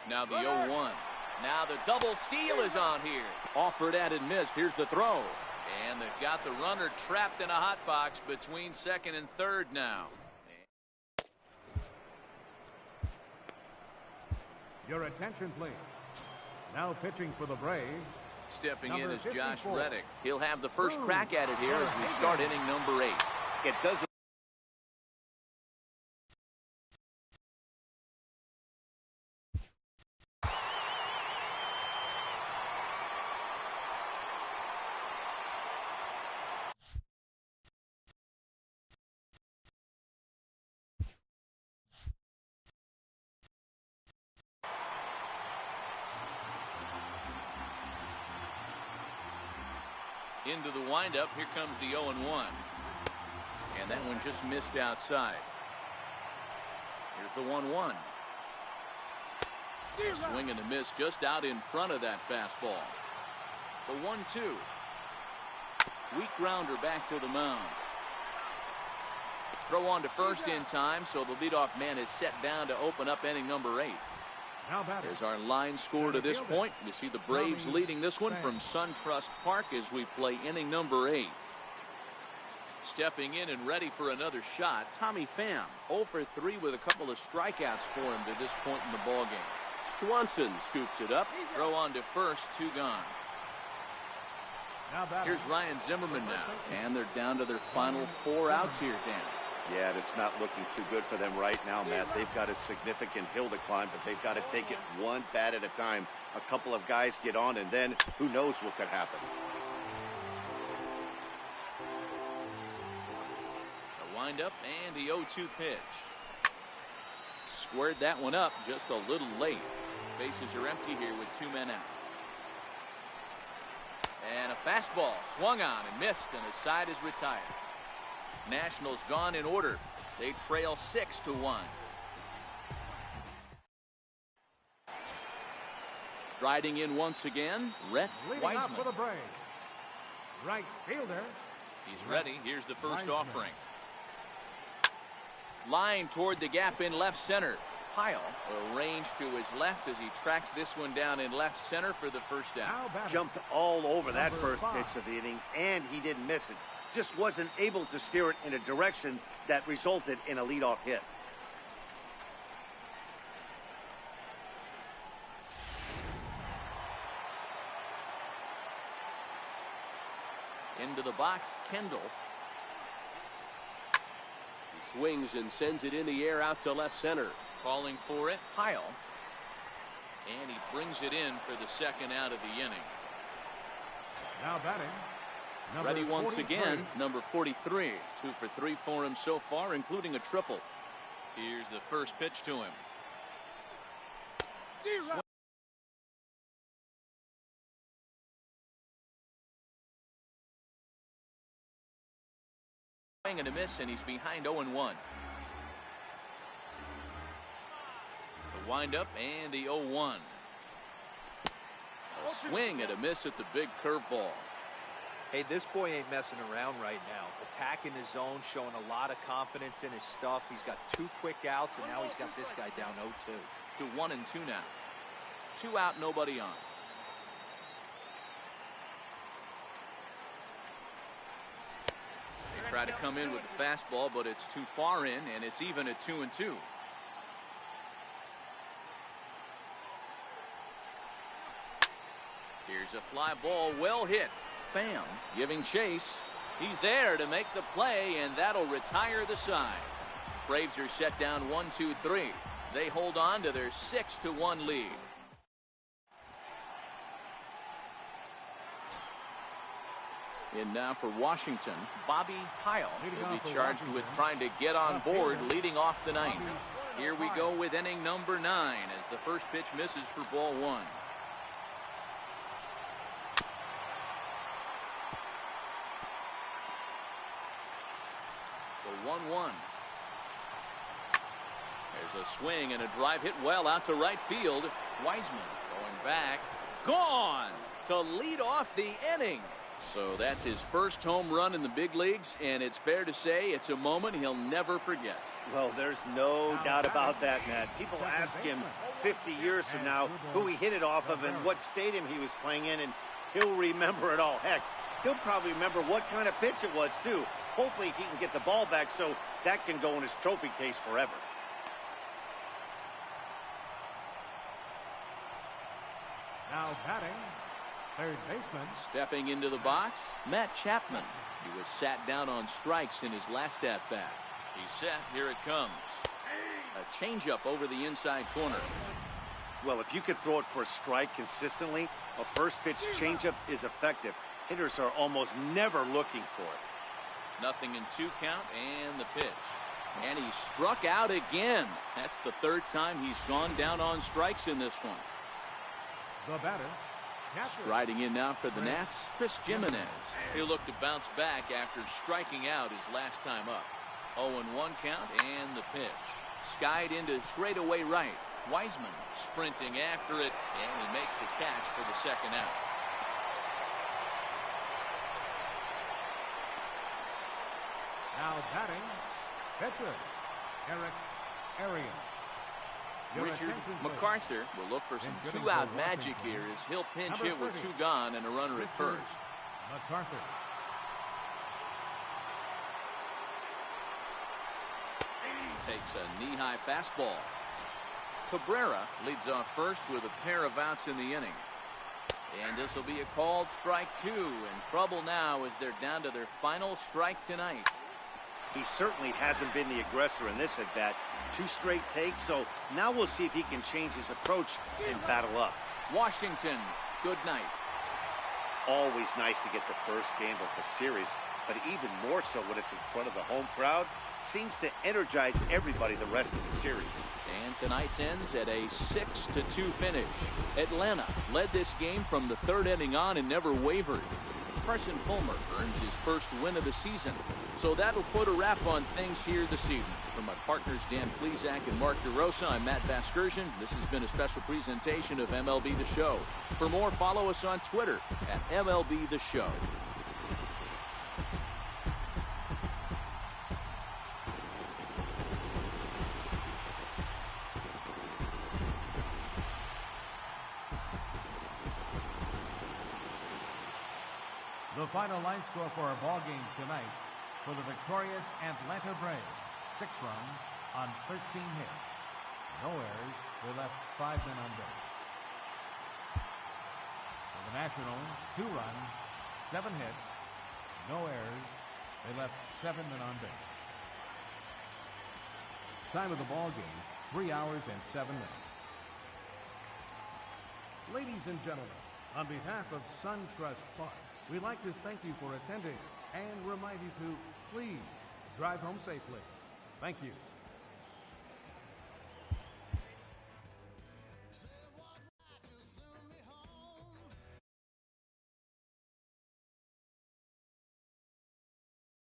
S1: Now the 0-1. Now the double steal is on here. Offered at and missed. Here's the throw. And they've got the runner trapped in a hot box between second and third now.
S4: Your attention, please. Now pitching for the Braves.
S1: Stepping in is Josh Reddick. He'll have the first crack at it here as we start inning number 8.
S2: It does.
S1: Into the windup. Here comes the 0-1. And that one just missed outside. Here's the 1-1. Swing and a miss just out in front of that fastball. The 1-2. Weak grounder back to the mound. Throw on to first in time, so the leadoff man is set down to open up inning number 8.
S4: Now batting.
S1: There's our line score to this point. You see the Braves leading this one from SunTrust Park as we play inning number 8. Stepping in and ready for another shot, Tommy Pham, 0 for 3 with a couple of strikeouts for him to this point in the ballgame. Swanson scoops it up. Throw on to first, 2 gone. Here's Ryan Zimmerman now, and they're down to their final 4 outs here, Dan.
S2: Yeah, and it's not looking too good for them right now, Matt. They've got a significant hill to climb, but they've got to take it one bat at a time. A couple of guys get on, and then who knows what could happen.
S1: The windup and the 0-2 pitch. Squared that one up just a little late. Bases are empty here with 2 men out. And a fastball swung on and missed, and his side is retired. Nationals gone in order. They trail 6-1. Striding in once again, Rhett Wiseman.
S4: For the Braves. Right fielder.
S1: He's ready. Here's the first offering. Line toward the gap in left center. Pyle arranged to his left as he tracks this one down in left center for the first down.
S2: Jumped all over that first pitch of the inning, and he didn't miss it. Just wasn't able to steer it in a direction that resulted in a leadoff hit.
S1: Into the box, Kendall. He swings and sends it in the air out to left center. Calling for it, Pyle. And he brings it in for the second out of the inning.
S4: Now batting.
S1: Ready once again, number 43. 2 for 3 for him so far, including a triple. Here's the first pitch to him. Swing and a miss, and he's behind 0-1. The windup and the 0-1. A swing and a miss at the big curveball.
S3: Hey, this boy ain't messing around right now. Attacking his zone, showing a lot of confidence in his stuff. He's got 2 quick outs, and now he's got this guy down 0-2.
S1: To 1-2 now. 2 out, nobody on. They try to come in with the fastball, but it's too far in, and it's even at 2-2. Here's a fly ball, well hit. Pham giving chase. He's there to make the play, and that'll retire the side. Braves are set down 1-2-3. They hold on to their 6-1 lead. In now for Washington, Bobby Pyle will be charged with trying to get on board leading off the ninth. Here we go with inning number 9 as the first pitch misses for ball 1. The 1-1. There's a swing and a drive hit well out to right field. Wiseman going back. Gone to lead off the inning. So that's his first home run in the big leagues, and it's fair to say it's a moment he'll never forget.
S2: Well, there's no doubt about that, Matt. People ask him 50 years from now who he hit it off of and what stadium he was playing in, and he'll remember it all. Heck, he'll probably remember what kind of pitch it was, too. Hopefully he can get the ball back so that can go in his trophy case forever.
S4: Now batting, third baseman.
S1: Stepping into the box, Matt Chapman. He was sat down on strikes in his last at-bat. He's set. Here it comes. A changeup over the inside corner.
S2: Well, if you could throw it for a strike consistently, a first pitch changeup is effective. Hitters are almost never looking for it.
S1: 0-2 count and the pitch. And he struck out again. That's the third time he's gone down on strikes in this one.
S4: The batter.
S1: Striding in now for the Nats, Chris Jimenez. He'll look to bounce back after striking out his last time up. 0-1 count and the pitch. Skied into straightaway right. Wiseman sprinting after it, and he makes the catch for the second out.
S4: Now batting, pitcher, Eric Arias.
S1: Richard MacArthur will look for some two-out magic here as he'll pinch hit with 2 gone and a runner at first.
S4: MacArthur.
S1: Takes a knee-high fastball. Cabrera leads off first with a pair of outs in the inning. And this will be a called strike 2. In trouble now as they're down to their final strike tonight.
S2: He certainly hasn't been the aggressor in this at-bat. 2 straight takes, so now we'll see if he can change his approach and battle up.
S1: Washington, good night.
S2: Always nice to get the first game of the series, but even more so when it's in front of the home crowd. Seems to energize everybody the rest of the series.
S1: And tonight's ends at a 6-2 finish. Atlanta led this game from the 3rd inning on and never wavered. Carson Fulmer earns his first win of the season. So that'll put a wrap on things here this evening. From my partners Dan Plesac and Mark DeRosa, I'm Matt Vasgersian. This has been a special presentation of MLB The Show. For more, follow us on Twitter at MLB The Show.
S4: The final line score for our ball game tonight for the victorious Atlanta Braves. 6 runs on 13 hits. No errors. They left 5 men on base. For the Nationals, 2 runs, 7 hits. No errors. They left 7 men on base. Time of the ball game, 3 hours and 7 minutes. Ladies and gentlemen, on behalf of SunTrust Park, we'd like to thank you for attending and remind you to please drive home safely. Thank you.